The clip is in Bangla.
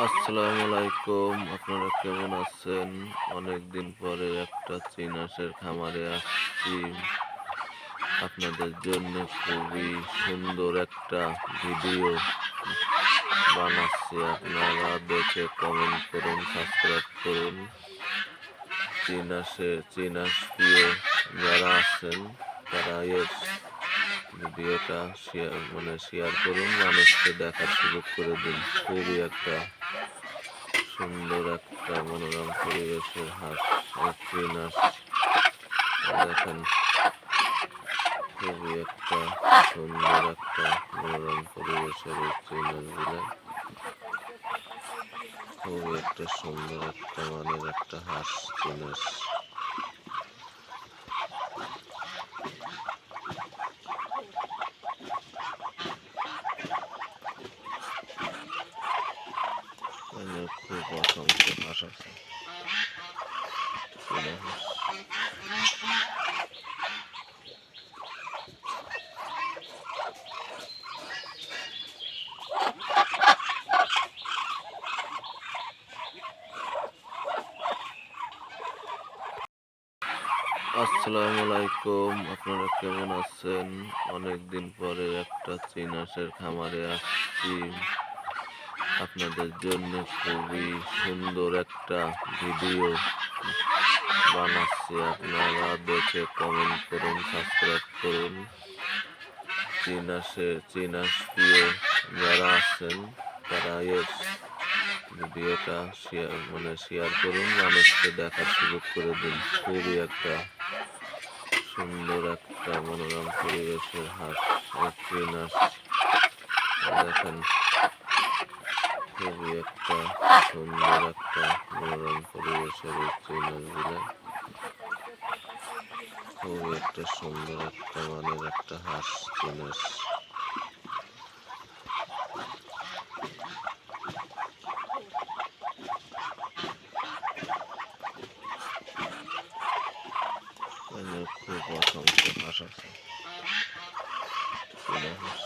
আসসালামু আলাইকুম, আপনারা কেমন আছেন? অনেকদিন পরে একটা চীন হাঁসের খামারে আসছি। আপনাদের জন্য খুবই সুন্দর একটা ভিডিও বানাচ্ছি। আপনারা দেখে কমেন্ট করুন, সাবস্ক্রাইব করুন। চীন হাঁস প্রিয় যারা আছেন তারা এর ভিডিওটা শেয়ার করুন, মানুষকে দেখার সুযোগ করে দিন। খুবই একটা সুন্দর একটা মনোরম পরিবেশের হাঁস, চীন হাঁস দেখেন। খুবই একটা সুন্দর একটা মনোরম পরিবেশের এই চীন হাঁসগুলো। খুবই একটা সুন্দর একটা মানের একটা হাঁস চীন হাঁস। খুব অসংখ্য হাঁস আছে চীন হাঁস। আসসালামু আলাইকুম, আপনারা কেমন আছেন? অনেকদিন পরে একটা চীন হাঁসের খামারে আসছি। আপনাদের জন্য খুবই সুন্দর একটা ভিডিও বানাচ্ছি। আপনারা দেখে কমেন্ট করুন, সাবস্ক্রাইব করুন। চীন হাঁস প্রিয় যারা আছেন তারা এর ভিডিওটা শেয়ার করুন, মানুষকে দেখার সুযোগ করে দিন। খুবই একটা সুন্দর একটা মনোরম পরিবেশের হাঁস, চীন হাঁস দেখেন। খুবই একটা সুন্দর একটা মনোরম পরিবেশের এই চীন হাঁসগুলো। খুবই একটা সুন্দর একটা মানের একটা হাঁস চীন হাঁস। খুব অসংখ্য হাঁস আছে চীন হাঁস।